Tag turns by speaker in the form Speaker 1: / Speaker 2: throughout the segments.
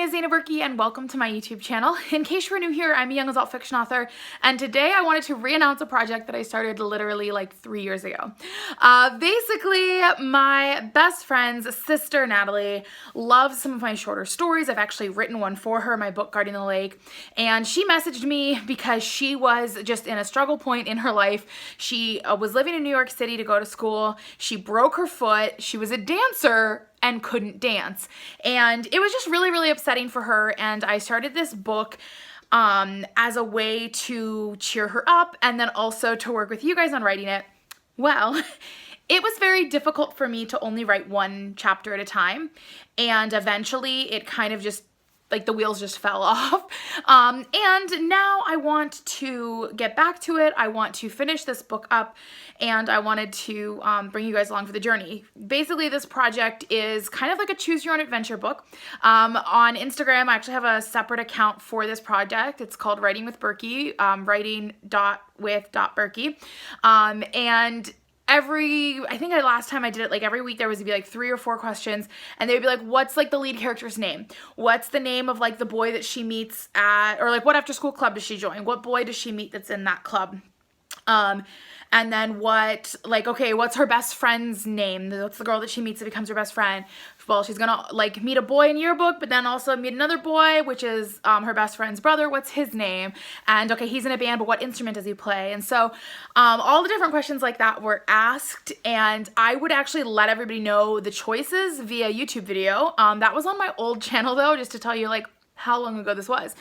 Speaker 1: is Burkey and welcome to my YouTube channel. In case you're new here, I'm a young adult fiction author, and today I wanted to re-announce a project that I started literally like 3 years ago. Basically, my best friend's sister, Natalie, loves some of my shorter stories. I've actually written one for her, my book, Guarding the Lake, and she messaged me because she was just in a struggle point in her life. She was living in New York City to go to school. She broke her foot. She was a dancer and couldn't dance. And it was just really, really upsetting for her. And I started this book as a way to cheer her up and then also to work with you guys on writing it. Well, it was very difficult for me to only write one chapter at a time. And eventually it kind of just, like, the wheels just fell off. And now I want to get back to it. I want to finish this book up, and I wanted to bring you guys along for the journey. Basically, this project is kind of like a choose your own adventure book. On Instagram, I actually have a separate account for this project. It's called Writing with Burkey, writing.with.burkey. And I think last time I did it, like every week there was to be like 3 or 4 questions, and they would be like, what's like the lead character's name? What's the name of like the boy that she meets at, or like what after school club does she join? What boy does she meet that's in that club? And then what's her best friend's name? What's the girl that she meets that becomes her best friend? Well, she's gonna like meet a boy in yearbook, but then also meet another boy, which is her best friend's brother. What's his name? And okay, he's in a band, but what instrument does he play? And so all the different questions like that were asked, and I would actually let everybody know the choices via YouTube video. That was on my old channel though, just to tell you like how long ago this was.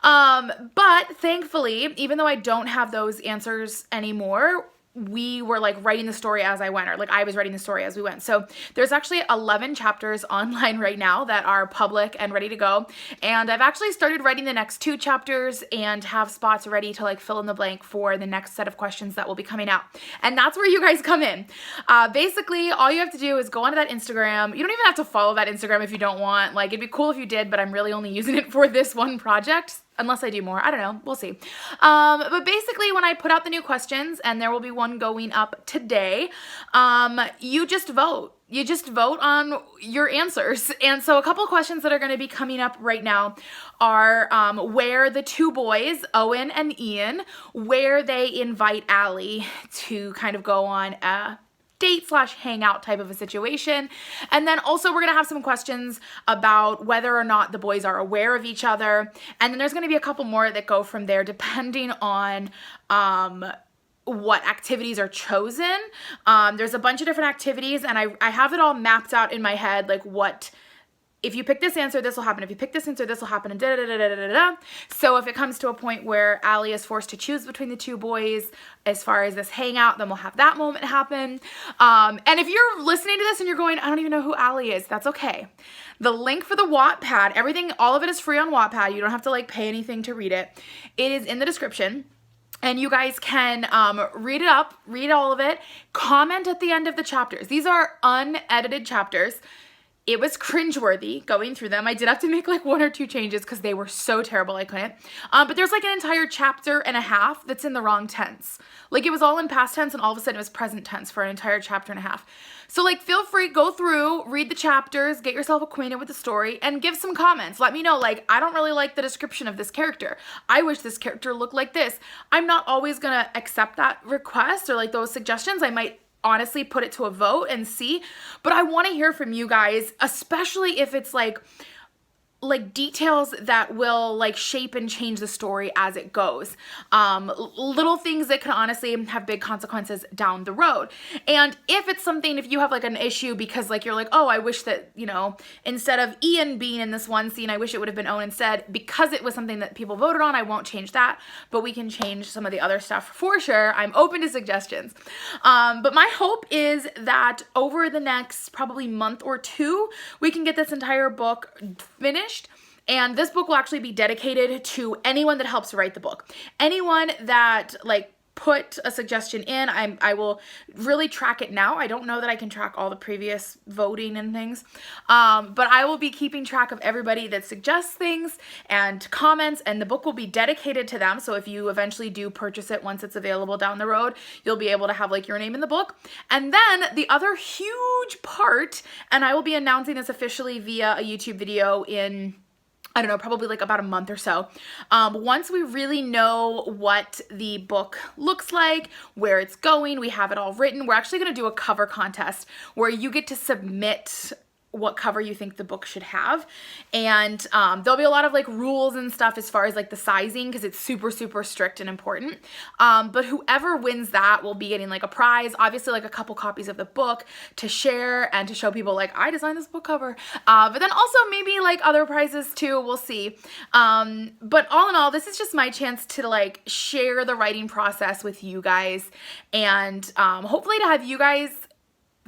Speaker 1: But thankfully, even though I don't have those answers anymore, we were like writing the story as I went, or like I was writing the story as we went. So there's actually 11 chapters online right now that are public and ready to go. And I've actually started writing the next 2 chapters and have spots ready to like fill in the blank for the next set of questions that will be coming out. And that's where you guys come in. Basically, all you have to do is go onto that Instagram. You don't even have to follow that Instagram if you don't want. Like, it'd be cool if you did, but I'm really only using it for this one project. Unless I do more. I don't know. We'll see. But basically, when I put out the new questions, and there will be one going up today, you just vote. You just vote on your answers. And so a couple of questions that are going to be coming up right now are where the 2 boys, Owen and Ian, where they invite Allie to kind of go on a date/hangout type of a situation. And then also we're going to have some questions about whether or not the boys are aware of each other. And then there's going to be a couple more that go from there depending on what activities are chosen. There's a bunch of different activities, and I have it all mapped out in my head, like what, if you pick this answer, this will happen. If you pick this answer, this will happen, and da-da-da-da-da-da-da. So if it comes to a point where Allie is forced to choose between the 2 boys as far as this hangout, then we'll have that moment happen. And if you're listening to this and you're going, I don't even know who Allie is, that's okay. The link for the Wattpad, everything, all of it is free on Wattpad. You don't have to like pay anything to read it. It is in the description. And you guys can read it up, read all of it, comment at the end of the chapters. These are unedited chapters. It was cringeworthy going through them. I did have to make like 1 or 2 changes because they were so terrible I couldn't. But there's like an entire chapter and a half that's in the wrong tense. Like it was all in past tense and all of a sudden it was present tense for an entire chapter and a half. So like feel free, go through, read the chapters, get yourself acquainted with the story, and give some comments. Let me know, like, I don't really like the description of this character. I wish this character looked like this. I'm not always gonna accept that request or like those suggestions. I might honestly put it to a vote and see, but I want to hear from you guys, especially if it's like details that will like shape and change the story as it goes. Little things that can honestly have big consequences down the road. And if it's something, if you have like an issue because like you're like, oh, I wish that, you know, instead of Ian being in this one scene, I wish it would have been Owen instead, because it was something that people voted on, I won't change that, but we can change some of the other stuff for sure. I'm open to suggestions. But my hope is that over the next probably month or 2, we can get this entire book finished. And this book will actually be dedicated to anyone that helps write the book. Anyone that like put a suggestion in, I will really track it now. I don't know that I can track all the previous voting and things, but I will be keeping track of everybody that suggests things and comments, and the book will be dedicated to them. So if you eventually do purchase it once it's available down the road, you'll be able to have like your name in the book. And then the other huge part, and I will be announcing this officially via a YouTube video in I don't know, probably like about a month or so. Once we really know what the book looks like, where it's going, we have it all written, we're actually going to do a cover contest where you get to submit what cover you think the book should have. And there'll be a lot of like rules and stuff as far as like the sizing, because it's super, super strict and important. But whoever wins that will be getting like a prize, obviously like a couple copies of the book to share and to show people like, I designed this book cover. But then also maybe like other prizes too, we'll see. But all in all, this is just my chance to like share the writing process with you guys, and hopefully to have you guys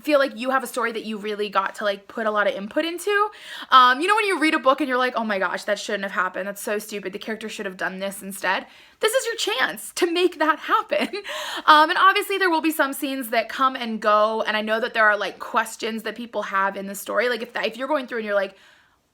Speaker 1: feel like you have a story that you really got to like put a lot of input into. You know, when you read a book and you're like, oh my gosh, that shouldn't have happened. That's so stupid. The character should have done this instead. This is your chance to make that happen. And obviously there will be some scenes that come and go. And I know that there are like questions that people have in the story. Like if you're going through and you're like,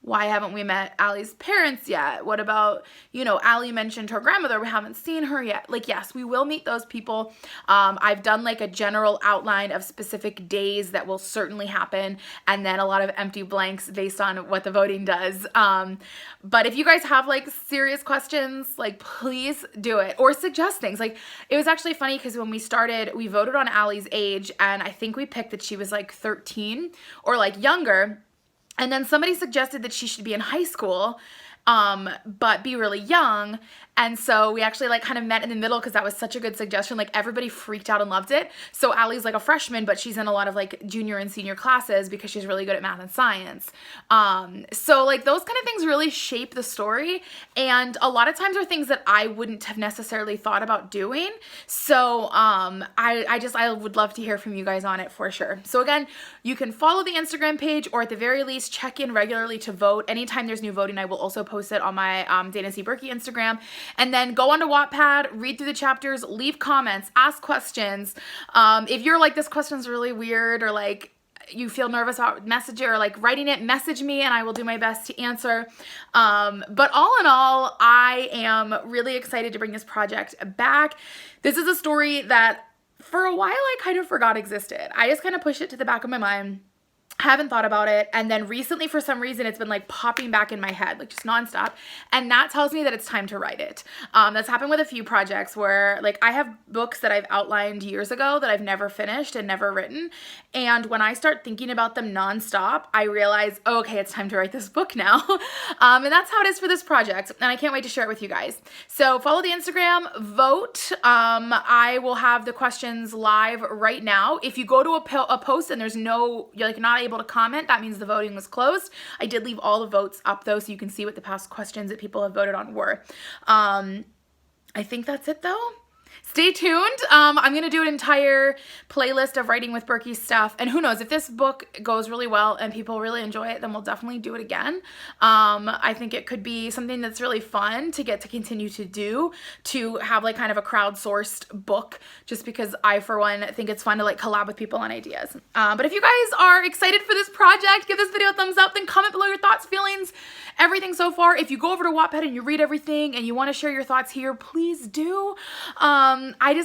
Speaker 1: why haven't we met Allie's parents yet? What about, you know, Allie mentioned her grandmother. We haven't seen her yet. Like, yes, we will meet those people. I've done like a general outline of specific days that will certainly happen, and then a lot of empty blanks based on what the voting does. But if you guys have like serious questions, like please do it, or suggest things. Like it was actually funny because when we started, we voted on Allie's age, and I think we picked that she was like 13 or like younger. And then somebody suggested that she should be in high school, but be really young. And so we actually like kind of met in the middle because that was such a good suggestion. Like everybody freaked out and loved it. So Allie's like a freshman, but she's in a lot of like junior and senior classes because she's really good at math and science. So like those kind of things really shape the story. And a lot of times are things that I wouldn't have necessarily thought about doing. So I would love to hear from you guys on it for sure. So again, you can follow the Instagram page, or at the very least check in regularly to vote. Anytime there's new voting, I will also post it on my Dana C. Burkey Instagram. And then go onto Wattpad, read through the chapters, leave comments, ask questions. If you're like, this question's really weird, or like you feel nervous about messaging or like writing it, message me and I will do my best to answer. But all in all, I am really excited to bring this project back. This is a story that for a while I kind of forgot existed. I just kind of pushed it to the back of my mind. Haven't thought about it, and then recently for some reason it's been like popping back in my head like just nonstop, and that tells me that it's time to write it. That's happened with a few projects where like I have books that I've outlined years ago that I've never finished and never written, and when I start thinking about them nonstop, I realize, oh, okay, it's time to write this book now. And that's how it is for this project, and I can't wait to share it with you guys. So follow the Instagram, vote. I will have the questions live right now. If you go to a post and there's no, you're like not able to comment, that means the voting was closed. I did leave all the votes up though, so you can see what the past questions that people have voted on were. I think that's it though. Stay tuned. I'm going to do an entire playlist of Writing with Burkey stuff. And who knows, if this book goes really well and people really enjoy it, then we'll definitely do it again. I think it could be something that's really fun to get to continue to do, to have like kind of a crowdsourced book, just because I, for one, think it's fun to like collab with people on ideas. But if you guys are excited for this project, give this video a thumbs up, then comment below your thoughts, feelings, everything so far. If you go over to Wattpad and you read everything and you want to share your thoughts here, please do.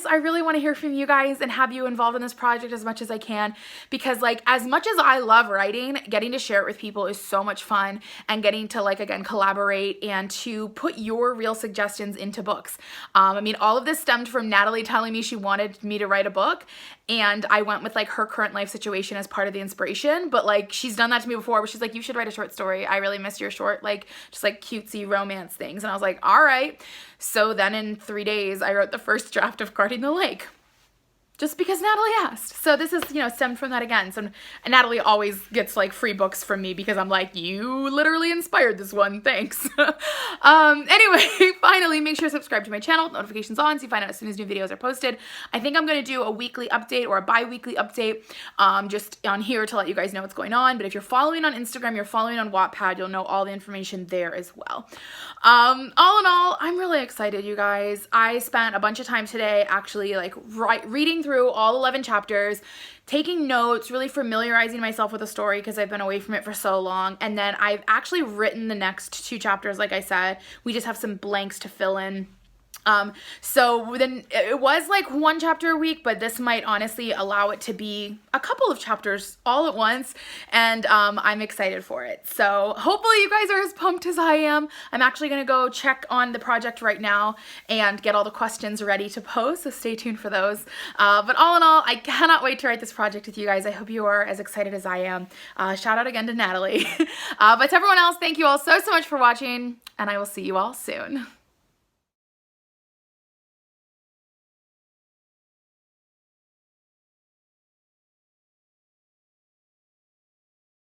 Speaker 1: I really want to hear from you guys and have you involved in this project as much as I can, because like as much as I love writing, getting to share it with people is so much fun, and getting to like again collaborate and to put your real suggestions into books. I mean, all of this stemmed from Natalie telling me she wanted me to write a book, and I went with like her current life situation as part of the inspiration. But like she's done that to me before, where she's like, you should write a short story. I really miss your short, like just like cutesy romance things. And I was like, all right. So then in 3 days, I wrote the first draft of Guarding the Lake, just because Natalie asked. So this is, you know, stemmed from that again. So Natalie always gets like free books from me because I'm like, you literally inspired this one, thanks. Anyway, finally, make sure to subscribe to my channel, notifications on, so you find out as soon as new videos are posted. I think I'm going to do a weekly update or a bi-weekly update just on here to let you guys know what's going on. But if you're following on Instagram, you're following on Wattpad, you'll know all the information there as well. All in all, I'm really excited, you guys. I spent a bunch of time today actually like reading through all 11 chapters, taking notes, really familiarizing myself with the story because I've been away from it for so long. And then I've actually written the next 2 chapters, like I said. We just have some blanks to fill in. So then it was like one chapter a week, but this might honestly allow it to be a couple of chapters all at once, and I'm excited for it. So hopefully you guys are as pumped as I am. I'm actually gonna go check on the project right now and get all the questions ready to post, so stay tuned for those. But all in all, I cannot wait to write this project with you guys. I hope you are as excited as I am. Shout out again to Natalie. But to everyone else, thank you all so much for watching, and I will see you all soon.